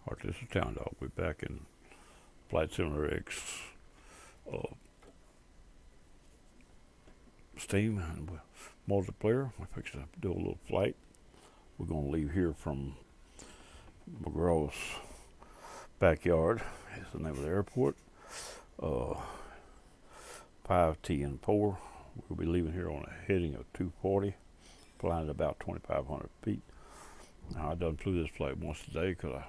Alright, this is Town Dog. We're back in Flight Simulator X Steam and multiplayer. We're fixing to do a little flight. We're going to leave here from McGrawe's backyard. It's the name of the airport. 5T4. We'll be leaving here on a heading of 240, flying at about 2,500 feet. Now, I done flew this flight once today because I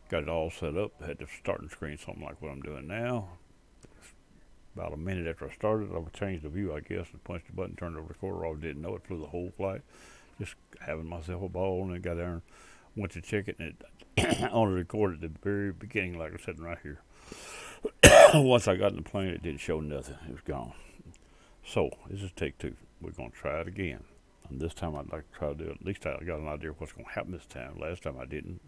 got it all set up. Had the starting screen, something like what I'm doing now. About a minute after I started, I changed the view, I guess, and punched the button, turned the recorder off. Didn't know it, flew the whole flight. Just having myself a ball, and then got there and went to check it, and it only recorded at the very beginning, like I said right here. Once I got in the plane, it didn't show nothing. It was gone. So, this is take two. We're going to try it again. And this time I'd like to try to do it. At least I got an idea of what's going to happen this time. Last time I didn't.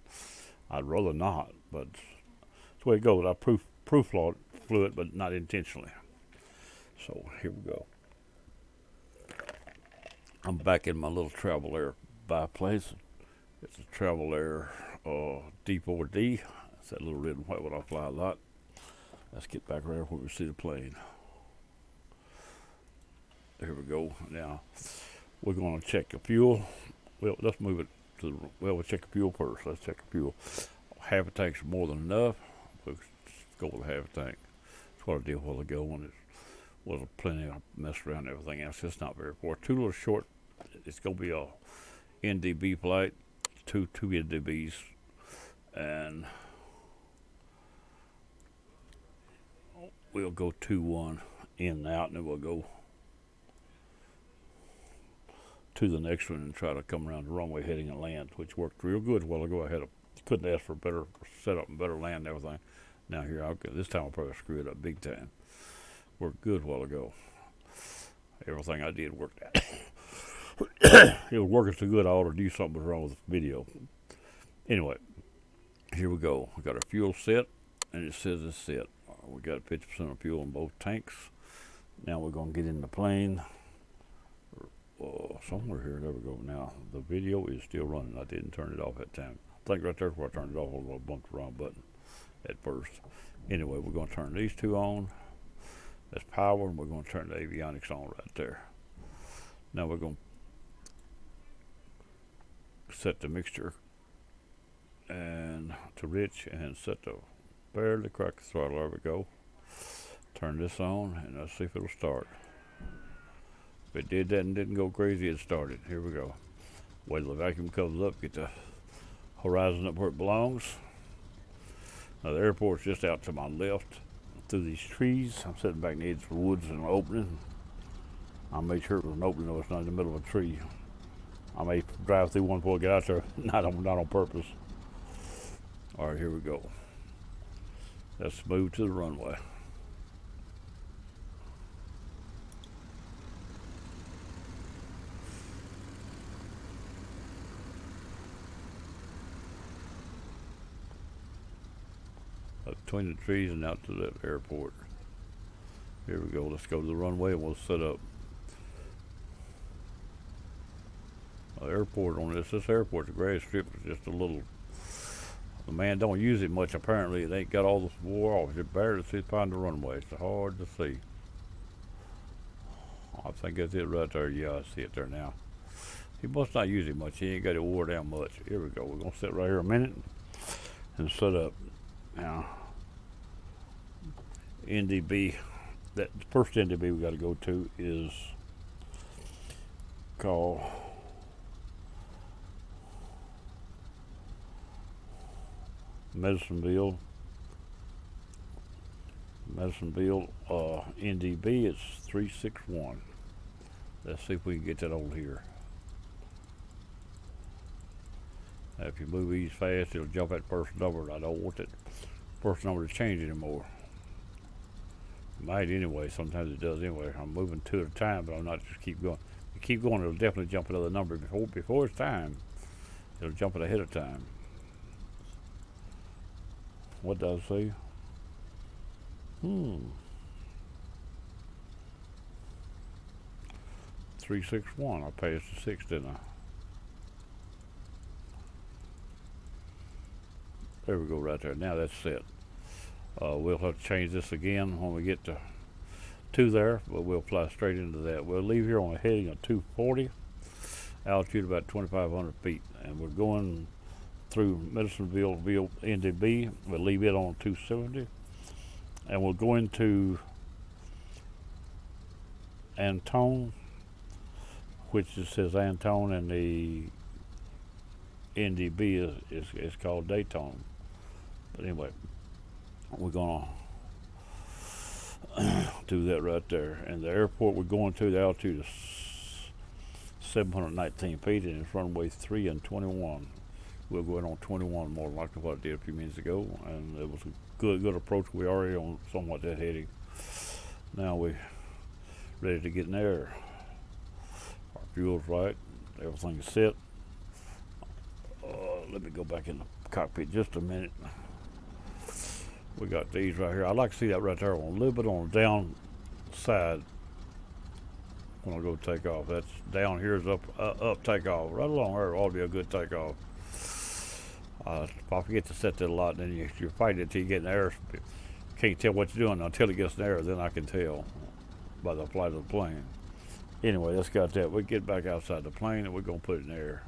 I'd rather not, but that's the way it goes. I flew it, but not intentionally. So, here we go. I'm back in my little Travel Air biplace. It's a Travel Air D4D. It's that little red and white one I fly a lot. Let's get back right where we see the plane. Here we go. Now, we're going to check the fuel. Well, let's move it to the, we'll check the fuel first. Let's check the fuel. Half a tank's more than enough. We'll go with a half a tank. That's what I did a while ago when it was plenty of mess around and everything else. It's not very far. Two little short. It's going to be a NDB flight. Two NDBs. And we'll go 2-1 in and out, and then we'll go to the next one and try to come around the runway heading and land, which worked real good a while ago. I couldn't ask for a better setup and better land and everything. Now here I'll go. This time I'll probably screw it up big time. Worked good a while ago. Everything I did worked out. It was working so good I ought to do something was wrong with the video. Anyway, here we go. We got our fuel set, and it says it's set. We got 50% of fuel in both tanks. Now we're going to get in the plane. Somewhere here, there we go. Now the video is still running. I didn't turn it off that time. I think right there where I turned it off, I bumped the wrong button at first. Anyway, we're going to turn these two on. That's power, and we're going to turn the avionics on right there. Now we're going to set the mixture and to rich, and set the barely crack the throttle. There we go. Turn this on, and let's see if it'll start. If it did that and didn't go crazy, it started. Here we go. Wait till the vacuum comes up, get the horizon up where it belongs. Now the airport's just out to my left through these trees. I'm sitting back in the edge of the woods and an opening. I made sure it was an opening, though it's not in the middle of a tree. I may drive through one before I get out there, not on purpose. All right, here we go. Let's move to the runway. Between the trees and out to that airport. Here we go. Let's go to the runway and we'll set up. Airport on this airport, the grass strip is just a little. The man don't use it much apparently. It ain't got all this wore off. It's barely to find the runway. It's hard to see. I think that's it right there. Yeah, I see it there now. He must not use it much. He ain't got it wore down much. Here we go. We're gonna sit right here a minute and set up. Now, NDB, that first NDB we got to go to is called Madisonville NDB. It's 361. Let's see if we can get that over here. Now, if you move these fast, it'll jump that first number. I don't want that first number to change anymore. It might anyway. Sometimes it does anyway. I'm moving two at a time, but I'm not just keep going. If you keep going, it'll definitely jump another number before it's time. It'll jump it ahead of time. What does it say? 361. I passed the 6, didn't I? There we go, right there. Now that's set. We'll have to change this again when we get to 2 there, but we'll fly straight into that. We'll leave here on a heading of 240, altitude about 2,500 feet, and we're going through Medicinesville NDB. We'll leave it on 270, and we'll go into Anton, which it says Anton, and the NDB is called Dayton. But anyway, we're gonna do that right there. And the airport we're going to, the altitude is 719 feet, and it's runway 3 and 21. We'll go in on 21 more likely what I did a few minutes ago, and it was a good approach. We already on somewhat that heading. Now we're ready to get in there. Our fuel's right, everything's set. Let me go back in the cockpit just a minute. We got these right here. I like to see that right there on a little bit on the down side when I go take off. That's down here is up takeoff. Right along there ought to be a good takeoff. If I forget to set that a lot, then you're fighting it till you get in the air. Can't tell what you're doing until it gets in the air. Then I can tell by the flight of the plane. Anyway, that's got that. We get back outside the plane and we're gonna put it in the air.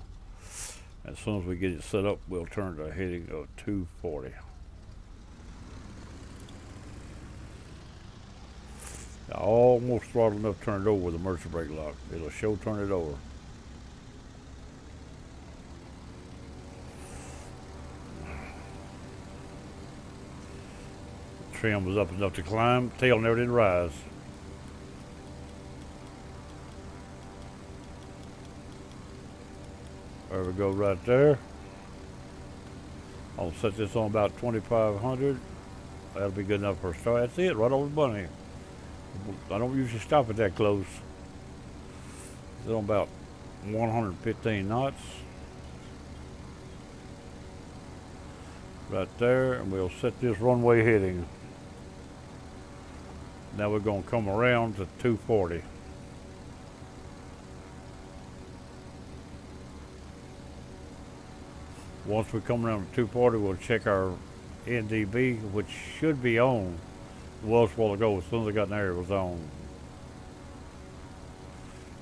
As soon as we get it set up, we'll turn to a heading of 240. I almost throttled enough to turn it over with the emergency brake lock. It'll show turn it over. Trim was up enough to climb. Tail never did rise. There we go right there. I'll set this on about 2,500. That'll be good enough for a start. That's it, right over the bunny. I don't usually stop it that close. It's on about 115 knots. Right there, and we'll set this runway heading. Now we're going to come around to 240. Once we come around to 240, we'll check our NDB, which should be on. It was a while ago. As soon as I got in there, it was on.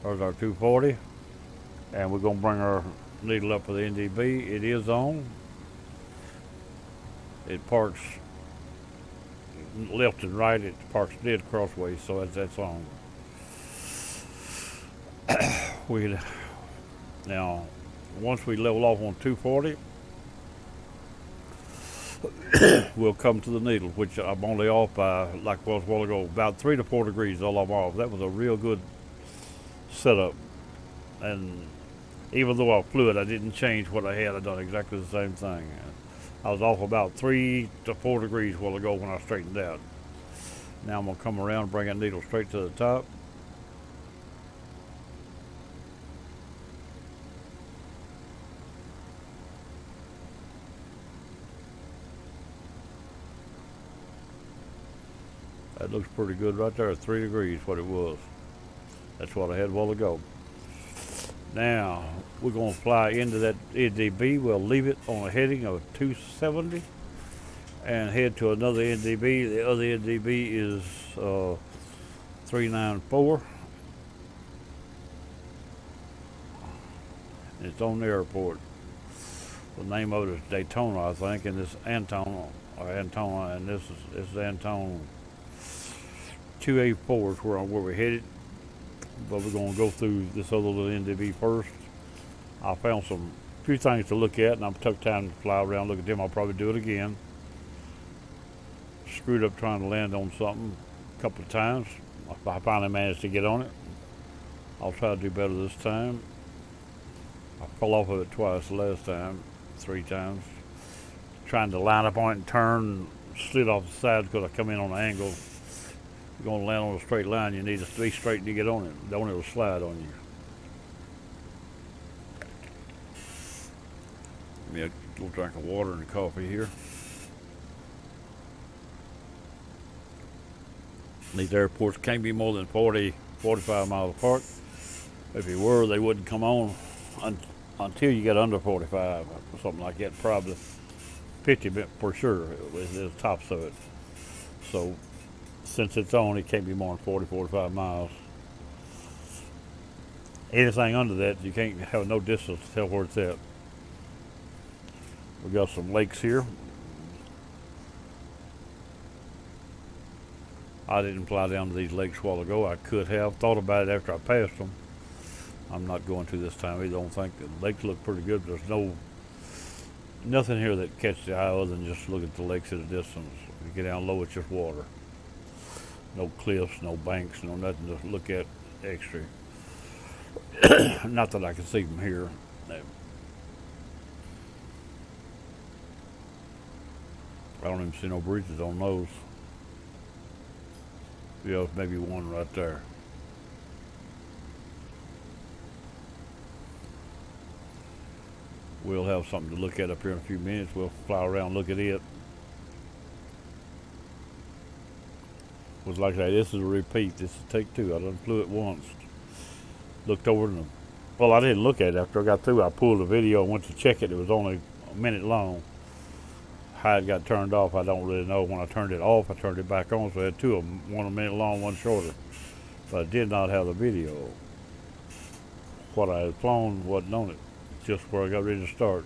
There's our 240. And we're going to bring our needle up for the NDB. It is on. It parks left and right. It parks dead crossways, so that's on. Now, once we level off on 240, we'll come to the needle, which I'm only off by, like I was a while ago, about 3 to 4 degrees all I'm off. That was a real good setup. And even though I flew it, I didn't change what I had. I done exactly the same thing. I was off about 3 to 4 degrees a while ago when I straightened out. Now I'm going to come around and bring that needle straight to the top. That looks pretty good right there, 3 degrees, what it was. That's what I had a while ago. Now, we're going to fly into that NDB. We'll leave it on a heading of 270 and head to another NDB. The other NDB is 394. And it's on the airport. The name of it is Daytona, I think, and this Anton, and this is Anton 284 is where we're headed. But we're going to go through this other little NDB first. I found few things to look at, and I took time to fly around, look at them. I'll probably do it again. Screwed up trying to land on something a couple of times. I finally managed to get on it. I'll try to do better this time. I fell off of it twice the last time, 3 times. Trying to line up on it and turn, slid off the side because I come in on an angle. You're going to land on a straight line, you need to be straight to get on it. Don't it'll slide on you. Give me a little drink of water and coffee here. These airports can't be more than 40, 45 miles apart. If you were, they wouldn't come on until you get under 45 or something like that, probably. 50 for sure is the tops of it. So since it's on, it can't be more than 40, 45 miles. Anything under that, you can't have no distance to tell where it's at. We got some lakes here. I didn't fly down to these lakes a while ago. I could have thought about it after I passed them. I'm not going to this time. I don't think the lakes look pretty good. But there's nothing here that catches the eye other than just look at the lakes at a distance. You get down low, it's just water. No cliffs, no banks, no nothing to look at extra. Not that I can see from here. I don't even see no bridges on those. Yeah, maybe one right there. We'll have something to look at up here in a few minutes. We'll fly around and look at it. Was like that. This is a repeat. This is take two. I done flew it once. Looked over and well, I didn't look at it after I got through. I pulled the video and went to check it. It was only a minute long. How it got turned off, I don't really know. When I turned it off, I turned it back on, so I had two of them, one a minute long, one shorter. But I did not have the video. What I had flown wasn't on it, just where I got ready to start.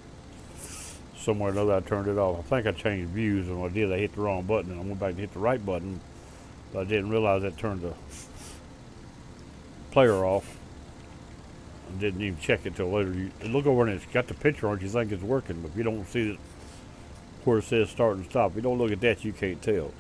Somewhere or another, I turned it off. I think I changed views, and when I did, I hit the wrong button, and I went back and hit the right button, but I didn't realize that turned the player off. I didn't even check it till later. You look over and it's got the picture on it, you think it's working, but if you don't see it where it says start and stop, if you don't look at that, you can't tell.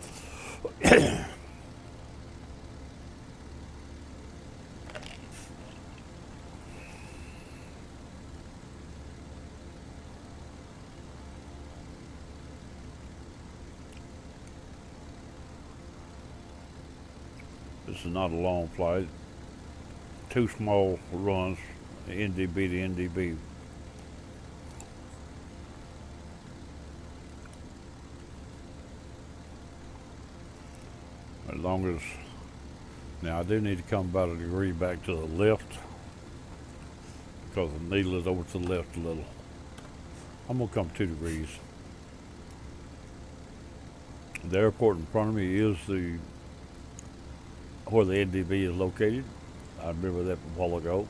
This is not a long flight. 2 small runs, NDB to NDB. As long as, now I do need to come about a degree back to the left because the needle is over to the left a little. I'm gonna come 2 degrees. The airport in front of me is where the NDB is located. I remember that a while ago.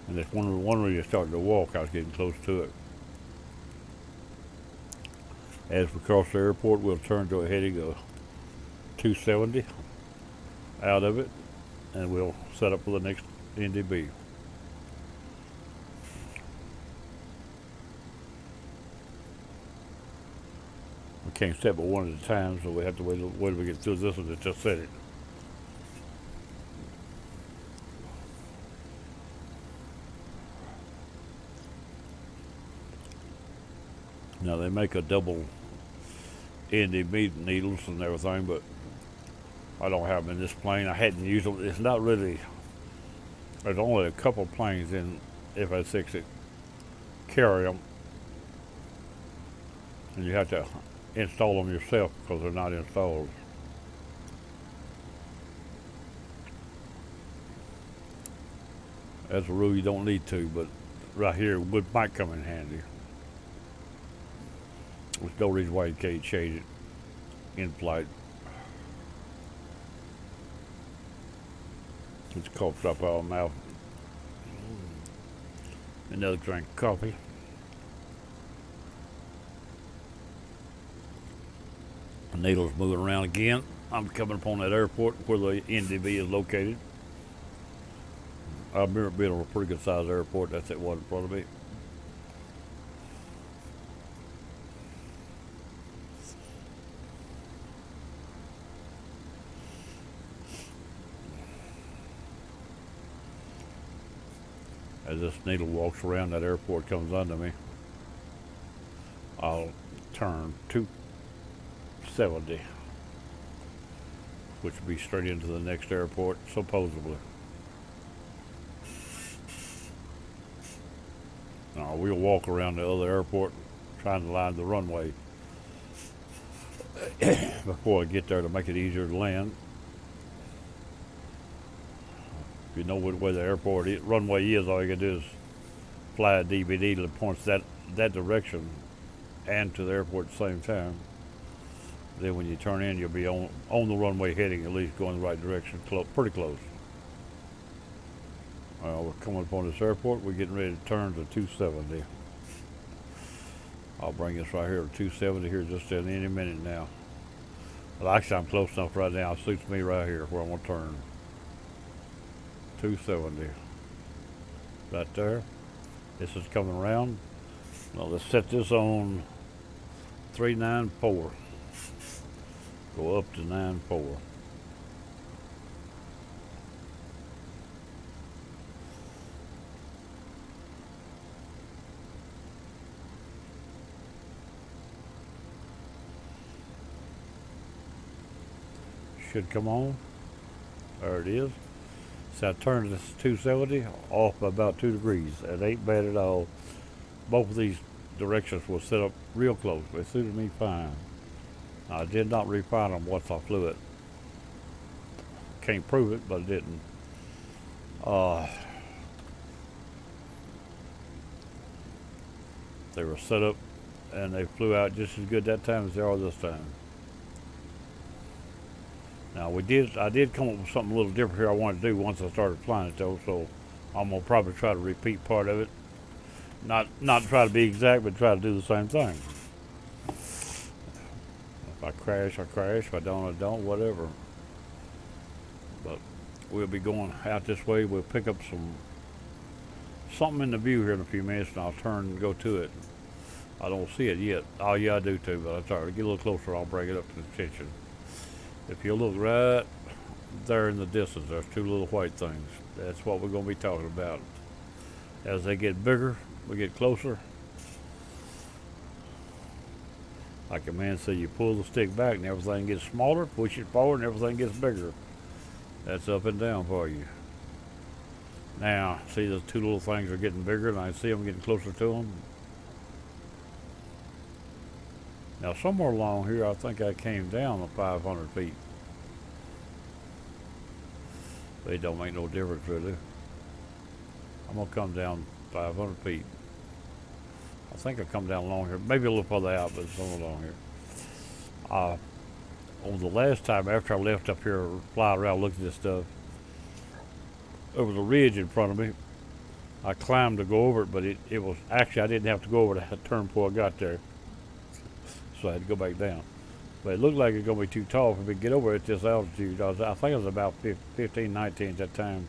And that's one where you started to walk, I was getting close to it. As we cross the airport, we'll turn to a heading of 270 out of it, and we'll set up for the next NDB. We can't set but one at a time, so we have to wait till we get through this one to just set it. Now they make a double NDB needles and everything, but I don't have them in this plane. I hadn't used them. It's not really, there's only a couple planes in FA6 that carry them. And you have to install them yourself because they're not installed. As a rule, you don't need to, but right here it might come in handy. There's no reason why you can't change it in flight. It's coughed up all mouth. Another drink of coffee. The needle's moving around again. I'm coming upon that airport where the NDB is located. I remember being on a pretty good sized airport. That's that one in front of me. As this needle walks around, that airport comes under me. I'll turn 270, which will be straight into the next airport, supposedly. Now we'll walk around the other airport, trying to line the runway before I get there to make it easier to land. If you know where the airport runway is, all you can do is fly a DVD that points that direction and to the airport at the same time. Then when you turn in, you'll be on the runway heading, at least going the right direction, pretty close. We're coming up on this airport. We're getting ready to turn to 270. I'll bring us right here to 270 here just in any minute now. Well, actually, I'm close enough right now. It suits me right here where I'm going to turn. 270. Right there. This is coming around. Now let's set this on 394. Go up to 94. Should come on. There it is. So I turned this 270 off by about 2 degrees. It ain't bad at all. Both of these directions were set up real close. They suited me fine. I did not refine them once I flew it. Can't prove it, but I didn't. They were set up and they flew out just as good that time as they are this time. Now I did come up with something a little different here I wanted to do once I started flying it though, so I'm gonna probably try to repeat part of it. Not try to be exact, but try to do the same thing. If I crash, I crash. If I don't, I don't, whatever. But we'll be going out this way. We'll pick up something in the view here in a few minutes, and I'll turn and go to it. I don't see it yet. Oh yeah, I do too, but I'll try to get a little closer. I'll bring it up to attention. If you look right there in the distance, there's 2 little white things. That's what we're going to be talking about. As they get bigger, we get closer. Like a man said, you pull the stick back and everything gets smaller, push it forward and everything gets bigger. That's up and down for you. Now, see those 2 little things are getting bigger and I see them getting closer to them. Now somewhere along here, I think I came down to 500 feet. But it don't make no difference really. I'm gonna come down 500 feet. I think I come down along here, maybe a little further out, but somewhere along here. On the last time after I left up here, fly around looking at this stuff, there was a ridge in front of me. I climbed to go over it, but it was actually I didn't have to go over that turn before I got there. So I had to go back down. But it looked like it's going to be too tall for me to get over at this altitude. I think it was about 15, 19 at that time.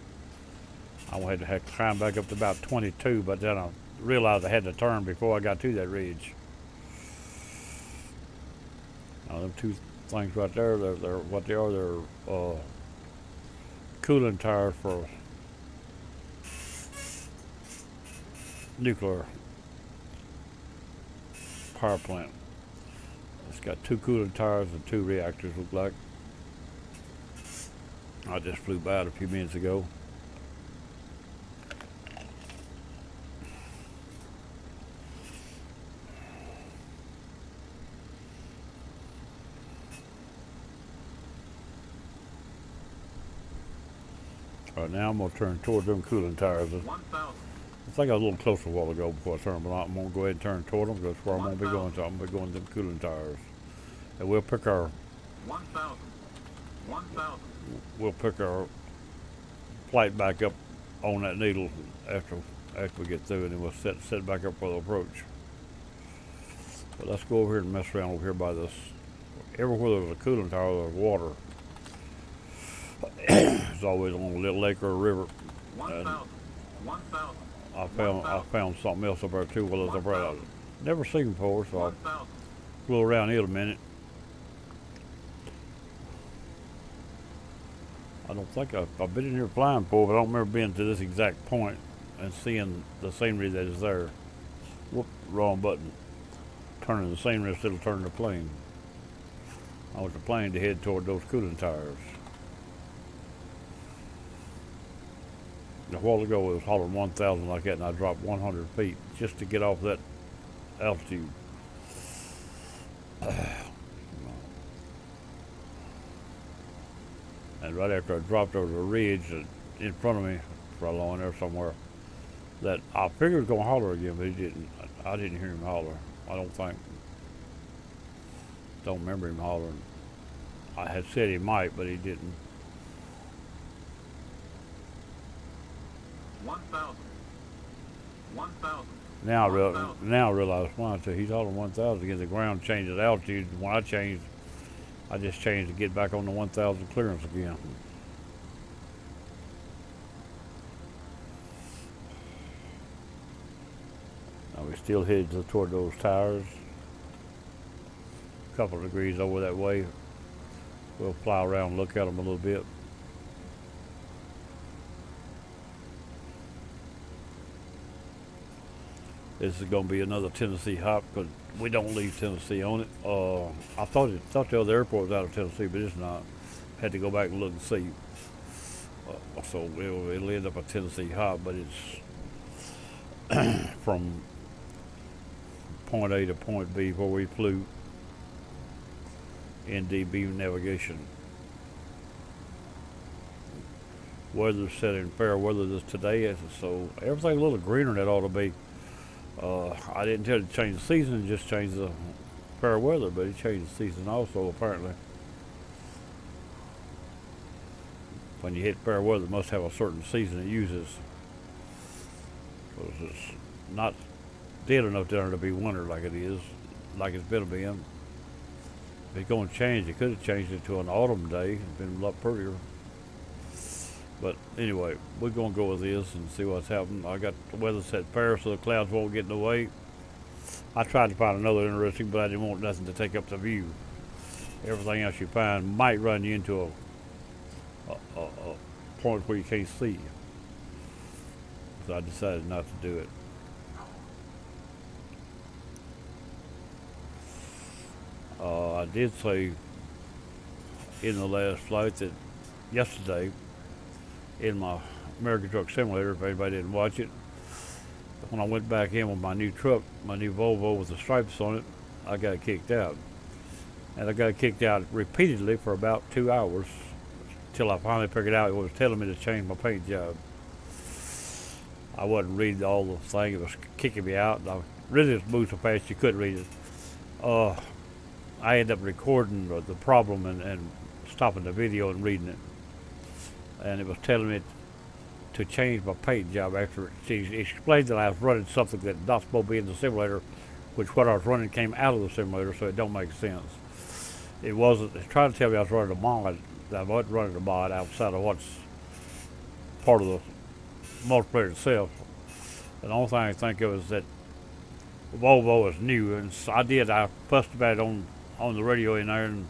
I had to climb back up to about 22, but then I realized I had to turn before I got to that ridge. Now, them 2 things right there, they're what they are. They're cooling tires for nuclear power plant. It's got 2 cooling tires and 2 reactors, look like. I just flew by it a few minutes ago. Right now I'm going to turn toward them cooling tires. I think I was a little closer a while ago before I turned, but I'm going to go ahead and turn toward them because that's where I'm going to be going to. I'm going to be going to them cooling tires. And we'll pick our 1,000. We'll pick our flight back up on that needle after we get through, and then we'll set back up for the approach. But let's go over here and mess around over here by this. Everywhere there's a cooling tower, there's water. It's always on a little lake or a river. 1,000. I found something else up there too. Well, it's up there I've never seen before, so I'll flew around it a minute. I don't think I've been in here flying before, but I don't remember being to this exact point and seeing the scenery that is there. Whoop, wrong button. Turning the scenery instead of turning the plane. I want the plane to head toward those cooling tires. A while ago it was hollering 1,000 like that, and I dropped 100 feet just to get off that altitude. And right after I dropped over the ridge in front of me, for along there somewhere, that I figured he was gonna holler again, but he didn't. I didn't hear him holler. I don't think. Don't remember him hollering. I had said he might, but he didn't. 1,000. 1,000. Now I realize why. So he's hollering 1,000 again. The ground changes altitude. When I changed, I just changed to get back on the 1,000 clearance again. Now we still headed toward those towers. A couple of degrees over that way. We'll fly around and look at them a little bit. This is going to be another Tennessee hop because we don't leave Tennessee on it. I thought the other airport was out of Tennessee, but it's not. Had to go back and look and see. So it'll end up a Tennessee hop, but it's from point A to point B where we flew. NDB navigation. Weather's set in fair weather this today, so everything a little greener than it ought to be. I didn't tell you to change the season, just change the fair weather, but he changed the season also apparently. When you hit fair weather, it must have a certain season it uses. Because it's not dead enough down there to be winter like it is, like it's been being. If it's going to change, it could have changed it to an autumn day. It's been a lot prettier. But anyway, we're going to go with this and see what's happening. I got the weather set fair so the clouds won't get in the way. I tried to find another interesting, but I didn't want nothing to take up the view. Everything else you find might run you into a point where you can't see. So I decided not to do it. I did say in the last flight that yesterday in my American Truck Simulator, if anybody didn't watch it, when I went back in with my new truck, my new Volvo with the stripes on it, I got kicked out. And I got kicked out repeatedly for about 2 hours till I finally figured out it was telling me to change my paint job. I wasn't reading all the thing, it was kicking me out, and I really just moved so fast you couldn't read it. I ended up recording the problem and stopping the video and reading it. And it was telling me to change my paint job after it explained that I was running something that's not supposed to be in the simulator, which what I was running came out of the simulator, so it don't make sense. It wasn't, it's trying to tell me I was running a mod. I wasn't running a mod outside of what's part of the multiplayer itself. And the only thing I think of is that Volvo is new, and so I fussed about it on the radio in there, and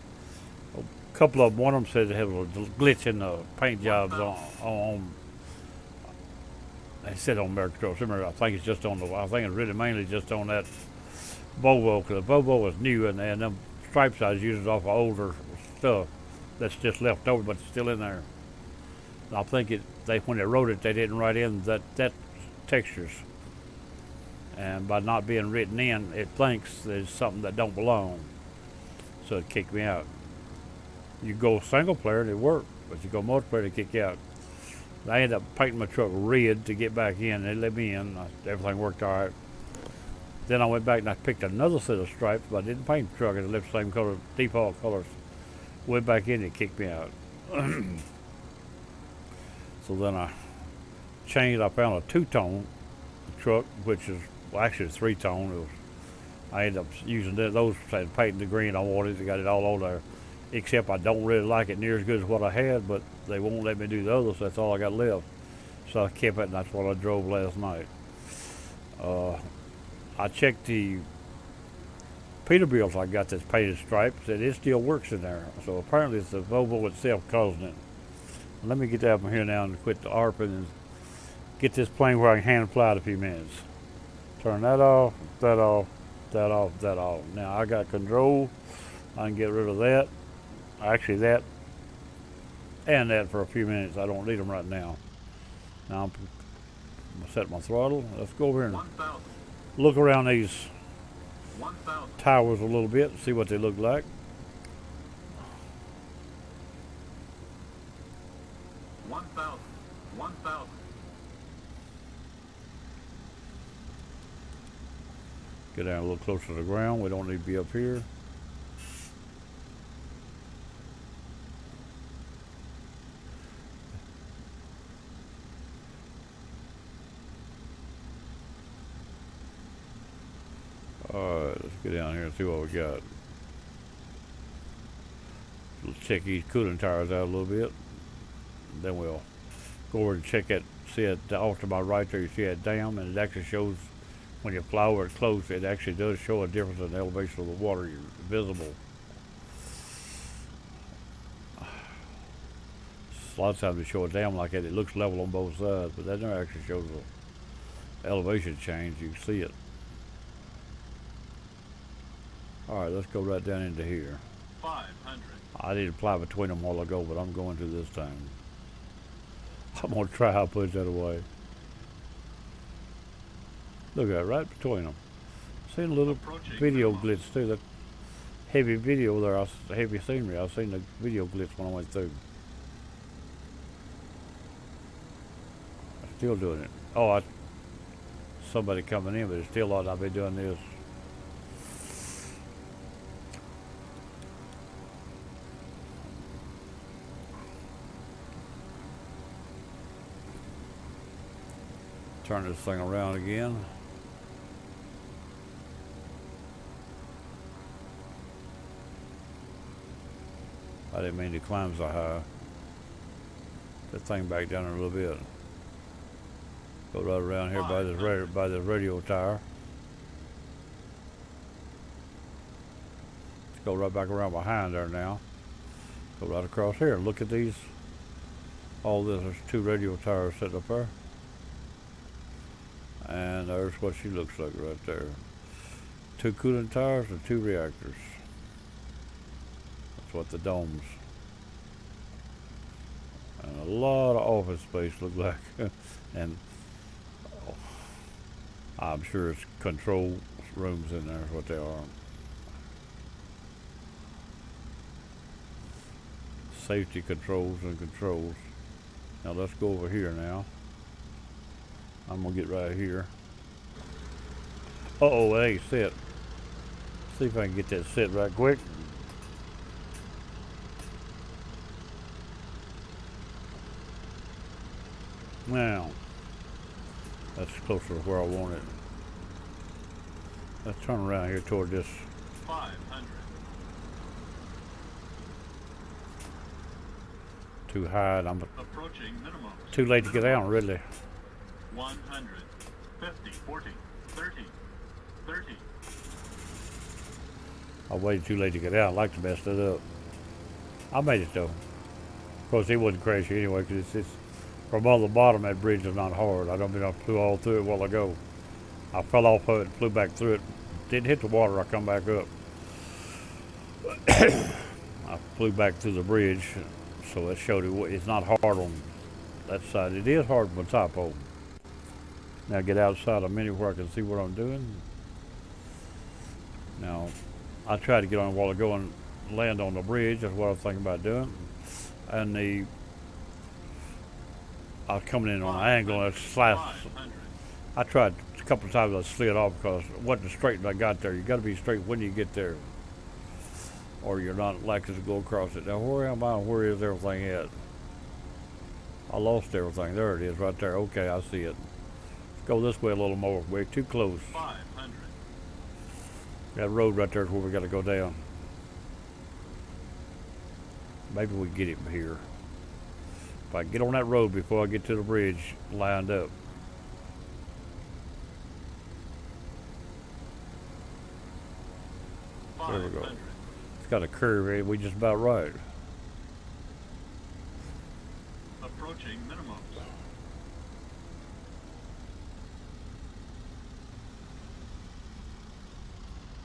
a couple of them, one of them said they had a glitch in the paint jobs on they said on American Truck Simulator. I think it's just on I think it's really mainly just on that Volvo, because the Volvo was new, and them stripes I was using off of older stuff that's just left over, but it's still in there. And I think when they wrote it, they didn't write in that textures. And by not being written in, it thinks there's something that don't belong. So it kicked me out. You go single player and it worked, but you go multiplayer, it kick you out. I ended up painting my truck red to get back in. They let me in. Everything worked all right. Then I went back and I picked another set of stripes, but I didn't paint the truck. It left the same color, default colors. Went back in and it kicked me out. So then I changed. I found a two-tone truck, which is actually a three-tone. I ended up using those, painting the green I wanted. They got it all on there. Except I don't really like it near as good as what I had, but they won't let me do the others, so that's all I got left. So I kept it, and that's what I drove last night. I checked the Peterbilt's I got that's painted stripes, and it still works in there. So apparently it's the Volvo itself causing it. Let me get that from here now and quit the ARPing and get this plane where I can hand fly in a few minutes. Turn that off, that off, that off, that off. Now I got control. I can get rid of that. Actually that and that for a few minutes. I don't need them right now. Now I'm gonna set my throttle. Let's go over here and look around these towers a little bit and see what they look like. 1,000. Get down a little closer to the ground. We don't need to be up here. Alright, let's get down here and see what we got. Let's check these cooling tires out a little bit. Then we'll go over and check it. See it off to my right there, you see that dam, and it actually shows when you fly over it close, it actually does show a difference in the elevation of the water visible. A lot of times they show a dam like that, it looks level on both sides, but that never actually shows the elevation change. You can see it. Alright, let's go right down into here. 500. I didn't fly between them a while ago, but I'm going to this time. I'm going to try how to push that away. Look at it, right between them. Seen a little video glitch too. That heavy video there, heavy scenery. I've seen the video glitch when I went through. I'm still doing it. Oh, somebody coming in, but it's still ought I'll be doing this. Turn this thing around again. I didn't mean to climb so high. That thing back down a little bit. Go right around here by this radio tower. Let's go right back around behind there now. Go right across here. Look at these. All this, there's 2 radio towers sitting up there. And there's what she looks like right there. 2 cooling towers and 2 reactors. That's what the domes. And a lot of office space look like. And I'm sure it's control rooms in there is what they are. Safety controls and controls. Now let's go over here now. I'm gonna get right here. Uh-oh, it ain't set. See if I can get that set right quick. Now, that's closer to where I want it. Let's turn around here toward this. 500. Too high, and I'm Approaching minimum. too late to get down, really. 100. 50. 40. 30. 30. I waited too late to get out. I'd like to mess it up. I made it though. Of course, it wouldn't crash anyway because it's from on the bottom. That bridge is not hard. I don't mean I flew all through it a while ago. I fell off of it, flew back through it. Didn't hit the water. I come back up. I flew back through the bridge, so it showed it's not hard on that side. It is hard on the top of them. Now get outside a minute where I can see what I'm doing. Now, I tried to get on a while ago and land on the bridge. That's what I was thinking about doing. And I was coming in on an angle and it sliced. I tried a couple of times. I slid off because it wasn't straight when I got there. You got to be straight when you get there, or you're not likely to go across it. Now, where am I? Where is everything at? I lost everything. There it is, right there. Okay, I see it. Let's go this way a little more. We're too close. 500. That road right there is where we got to go down. Maybe we get it here. If I get on that road before I get to the bridge lined up. There we go. It's got a curve here. We just about right. Approaching minimums.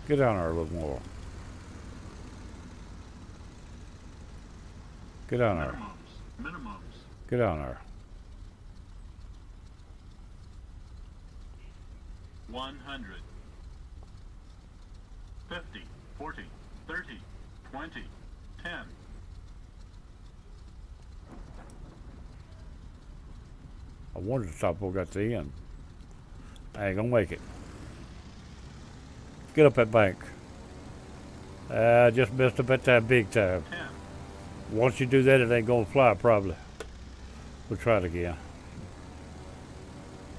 Get down there a little more. Get down there. Minimums. Get down there. 100. 50. 40. 30. 20. 10. I wanted to stop before I got to the end. I ain't gonna make it. Get up that bank. Just messed up at that big time. 10, Once you do that, it ain't gonna fly probably. We'll try it again.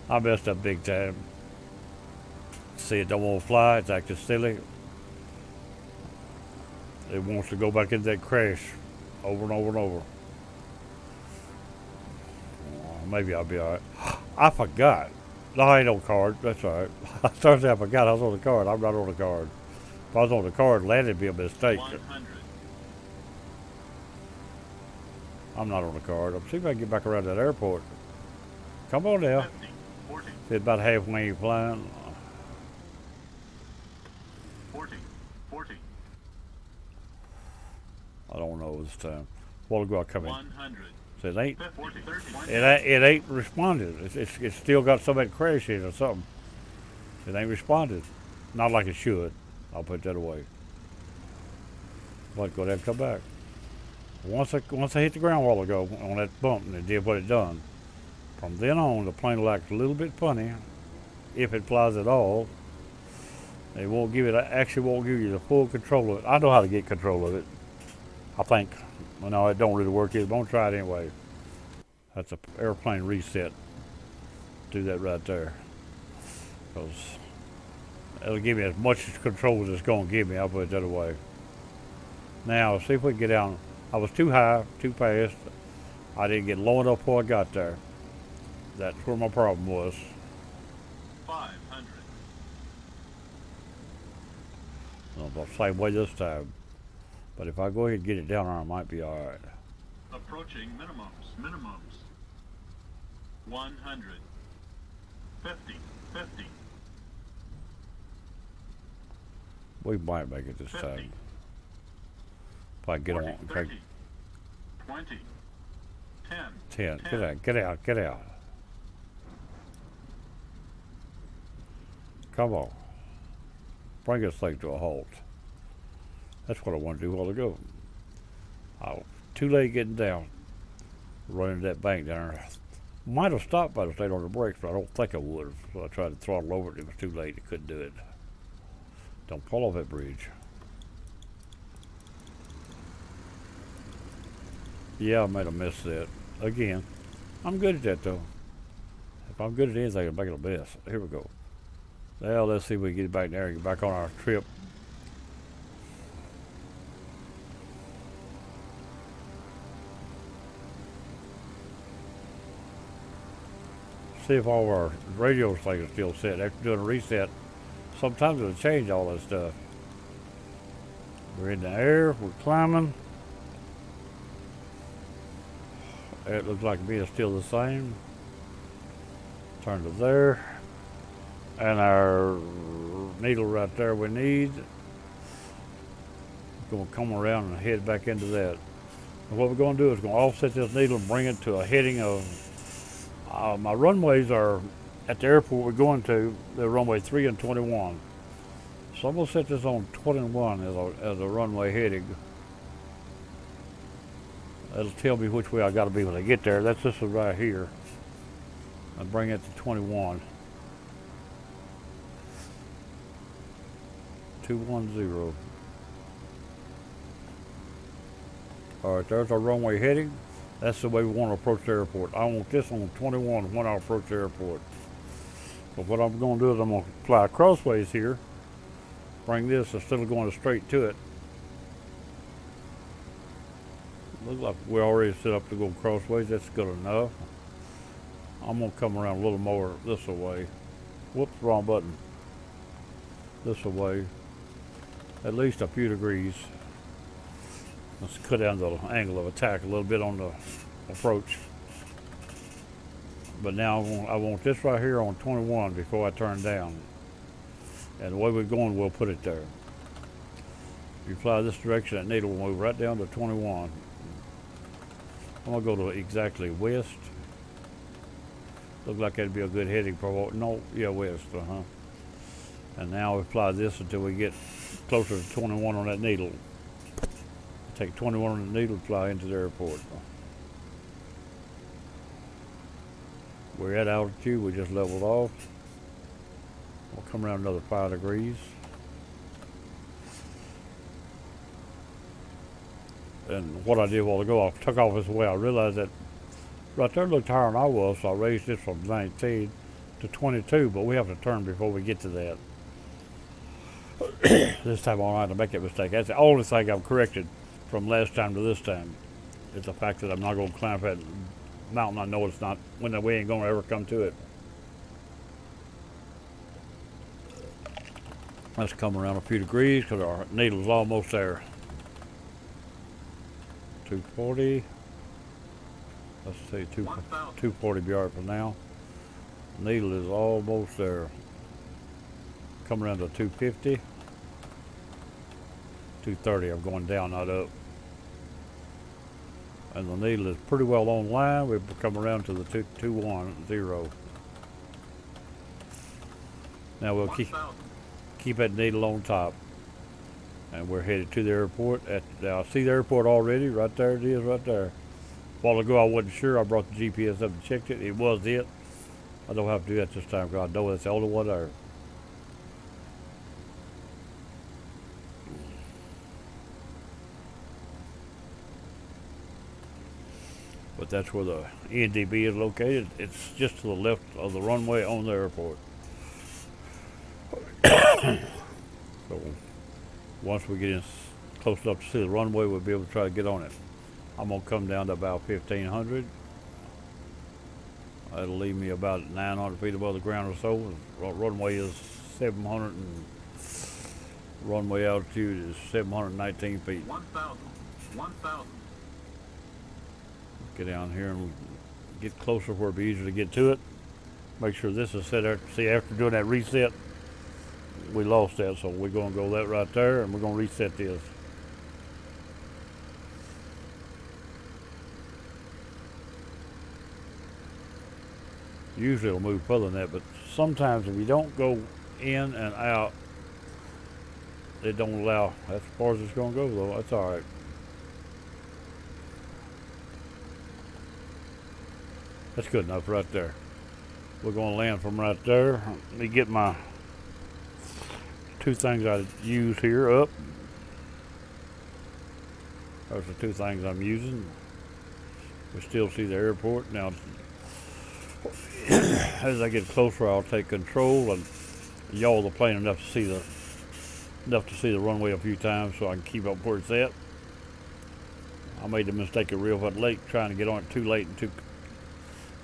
I messed up big time. See, it don't want to fly. It's acting silly. It wants to go back into that crash over and over and over. Maybe I'll be all right. I forgot. No, I ain't on card. That's all right. I started saying I forgot I was on the card. I'm not on the card. If I was on the card, landed be a mistake. 100, I'm not on the card. I'm see if I can get back around that airport. Come on now. 50, 40, See about halfway you flying. 40, 40, I don't know this time. A while ago I come in. 100, So it ain't 50, 40, 30, 20, it ain't responded. It's still got somebody crashing or something. It ain't responded. Not like it should. I'll put that away. But go ahead and come back. Once I hit the ground a while ago on that bump and it did what it done. From then on the plane will act a little bit funny if it flies at all. It won't give you the full control of it. I know how to get control of it. I think. Well, no, it don't really work either, but I'm gonna try it anyway. That's an airplane reset. Do that right there. Because it'll give me as much control as it's gonna give me. I'll put it that way. Now, see if we can get down. I was too high, too fast. I didn't get low enough before I got there. That's where my problem was. 500, The same way this time. But if I go ahead and get it down there, I might be all right. approaching minimums, 100, 50, 50, We might make it this 50, time. If I get 40, on, 30, 20, 10, 10. 10, Get out. Come on. Bring this thing to a halt. That's what I wanted to do a while ago. I was too late getting down. Running that bank down there. Might have stopped by the stayed on the brakes, but I don't think I would have. So I tried to throttle over it. It was too late. I couldn't do it. Don't fall off that bridge. Yeah, I might have missed that. Again, I'm good at that though. If I'm good at anything, I'm making a mess. Here we go. Now let's see if we can get it back there and get back on our trip. See if all of our radio things are still set. After doing a reset, sometimes it'll change all that stuff. We're in the air, we're climbing. It looks like me is still the same. Turn to there. And our needle right there we need. Going to come around and head back into that. And what we're going to do is going to offset this needle and bring it to a heading of, my runways are at the airport we're going to, they're runway 3 and 21. So I'm going to set this on 21 as a runway heading. That'll tell me which way I got to be when I get there. That's this one right here. I'll bring it to 21. 210. All right, there's our runway heading. That's the way we want to approach the airport. I want this on 21 when I approach the airport. But what I'm going to do is I'm going to fly crossways here. Bring this instead of going straight to it. Looks like we're already set up to go crossways. That's good enough. I'm going to come around a little more this way. Whoops, wrong button. This way. At least a few degrees. Let's cut down the angle of attack a little bit on the approach. But now I want this right here on 21 before I turn down. And the way we're going, we'll put it there. If you fly this direction, that needle will move right down to 21. I'm gonna go to exactly west. Looks like that'd be a good heading for, no, yeah, west, And now we fly this until we get closer to 21 on that needle. Take 21 on the needle, fly into the airport. We're at altitude, we just leveled off. We'll come around another 5 degrees. And what I did a while ago, I took off this way. I realized that right there looked higher than I was, so I raised this from 19 to 22, but we have to turn before we get to that. This time I'm not to make that mistake. That's the only thing I've corrected from last time to this time. Is the fact that I'm not going to climb that mountain. I know it's not, when we ain't going to ever come to it. Let's come around a few degrees because our needle's almost there. 240. Let's see, 240 yard for now. Needle is almost there. Come around to 250. 230. I'm going down, not up. And the needle is pretty well on line. We've come around to the 210. Now we'll keep that needle on top. And we're headed to the airport. I see the airport already. Right there it is, right there. A while ago I wasn't sure. I brought the GPS up and checked it. It was it. I don't have to do that this time because I know that's the only one there. But that's where the NDB is located. It's just to the left of the runway on the airport. So once we get in close enough to see the runway, we'll be able to try to get on it. I'm going to come down to about 1,500. That'll leave me about 900 feet above the ground or so. The runway is 700 and runway altitude is 719 feet. 1,000. 1,000. Get down here and get closer where it'll be easier to get to it. Make sure this is set there. See, after doing that reset, we lost that, so we're going to go that right there, and we're going to reset this. Usually it'll move further than that, but sometimes if you don't go in and out, it don't allow. That's as far as it's going to go, though. That's all right. That's good enough right there. We're going to land from right there. Let me get my two things I use here up. Those are two things I'm using. We still see the airport. Now, as I get closer, I'll take control and yaw the plane enough to see the runway a few times so I can keep up where it's at. I made the mistake of real late trying to get on it too late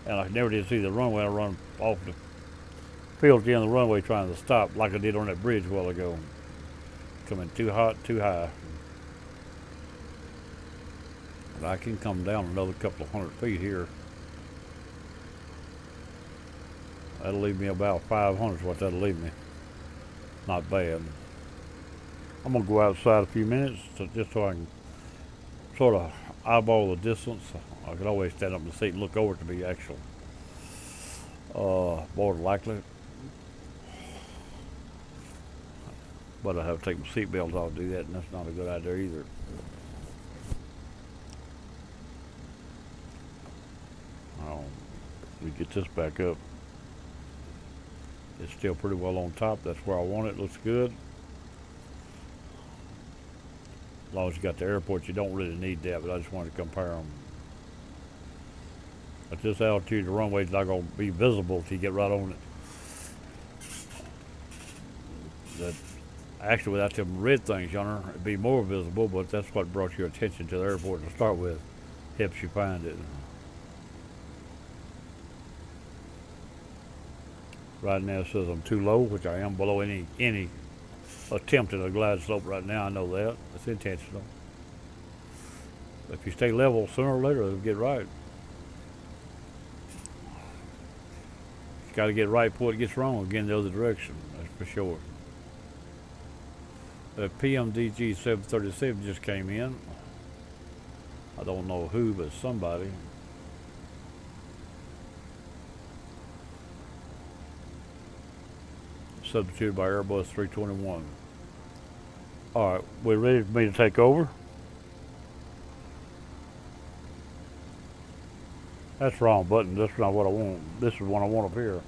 and I never did see the runway. I run off the field at the end of the runway trying to stop like I did on that bridge a while ago. Coming too hot, too high. But I can come down another couple of 100 feet here. That'll leave me about 500 is what that'll leave me. Not bad. I'm going to go outside a few minutes just so I can sort of eyeball the distance. I can always stand up in the seat and look over it to be actual. More than likely. But I have to take my seatbelt off to do that, and that's not a good idea either. Let me get this back up. It's still pretty well on top. That's where I want it. Looks good. As long as you got the airport, you don't really need that, but I just wanted to compare them. At this altitude, the runway's not going to be visible till you get right on it. Actually, without them red things yonder, it'd be more visible, but that's what brought your attention to the airport to start with. Helps you find it. Right now it says I'm too low, which I am below any attempt at a glide slope right now. I know that. It's intentional. If you stay level, sooner or later it'll get right. You got to get right before it gets wrong again the other direction. That's for sure. The PMDG 737 just came in. I don't know who, but somebody. Substituted by Airbus 321. All right, we're ready for me to take over. That's the wrong button. That's not what I want. This is what I want up here.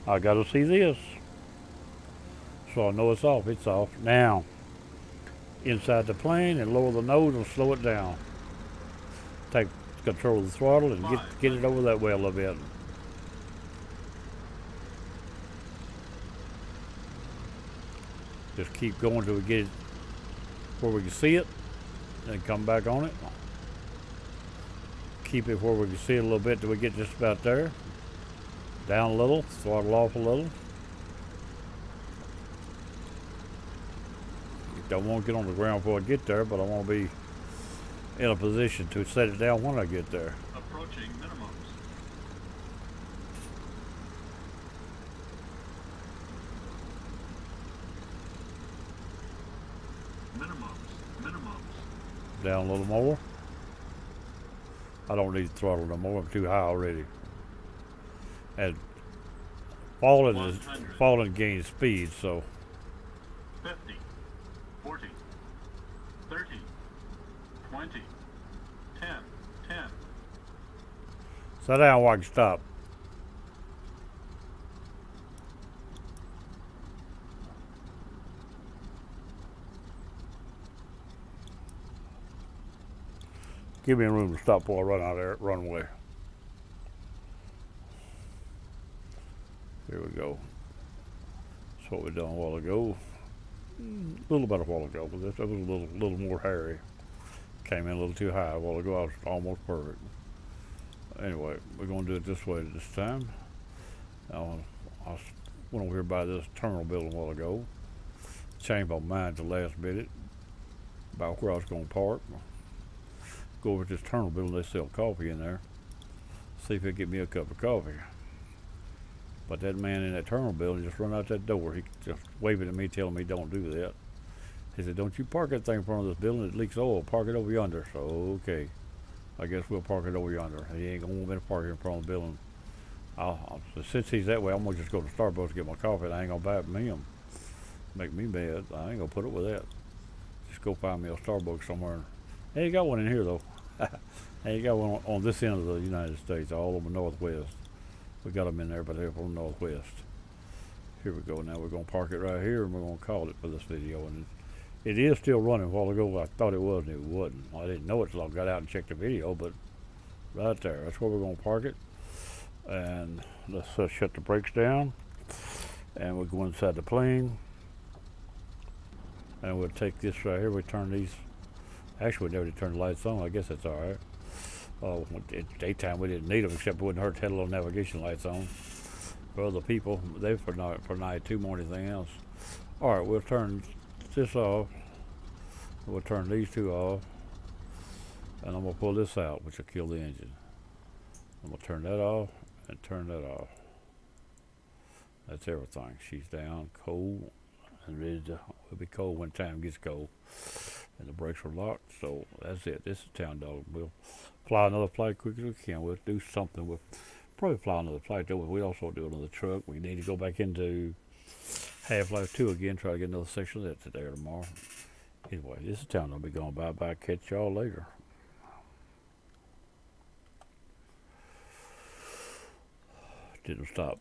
I got to see this. So I know it's off. It's off. Now, inside the plane and lower the nose and slow it down. Take control of the throttle and get it over that way a little bit. Just keep going till we get it where we can see it, then come back on it. Keep it where we can see it a little bit till we get just about there. Down a little, throttle off a little. Don't want to get on the ground before I get there, but I want to be in a position to set it down when I get there. Approaching minimums. Minimums. Down a little more. I don't need the throttle no more. I'm too high already. And falling gains speed, so 50, 40, 30, 20, 10, 10. sit down while I can stop. Give me room to stop before I run out of there, run away. Here we go. That's what we done a while ago. A little bit a while ago, but that was a little more hairy. Came in a little too high a while ago. I was almost perfect. Anyway, we're going to do it this way this time. Now, I went over here by this terminal building a while ago. Changed my mind at the last minute about where I was going to park. Go over to this terminal building. They sell coffee in there. See if they get me a cup of coffee. But that man in that terminal building just run out that door. He just waving at me, telling me don't do that. He said, "Don't you park that thing in front of this building. It leaks oil. Park it over yonder." So, okay. I guess we'll park it over yonder. He ain't going to want me to park it in front of the building. Since he's that way, I'm going to just go to Starbucks to get my coffee, and I ain't going to buy it from him. Make me mad. I ain't going to put up with that. Just go find me a Starbucks somewhere. They ain't got one in here, though. They ain't got one on this end of the United States, all over the Northwest. We got them in there, but they're from the Northwest. Here we go. Now we're going to park it right here, and we're going to call it for this video. And it is still running. A while ago, I thought it was, and it wasn't. I didn't know it until I got out and checked the video, but right there, that's where we're going to park it. And let's shut the brakes down, and we'll go inside the plane. And we'll take this right here. We turn these. Actually, we never did turn the lights on. I guess that's all right. At daytime, we didn't need them, except it wouldn't hurt to have little navigation lights on. For other people, they for night too more than anything else. All right, we'll turn this off. We'll turn these two off. And I'm going to pull this out, which will kill the engine. I'm going to turn that off and turn that off. That's everything. She's down, cold, and ready to, it'll be cold when time gets cold. And the brakes are locked, so that's it. This is Town Dog. We'll fly another flight quick as we can. We'll do something. We'll probably fly another flight, though. We also do another truck. We need to go back into Half-Life 2 again, try to get another section of that today or tomorrow. Anyway, this is Town Dog. Be going bye-bye. Catch y'all later. Didn't stop.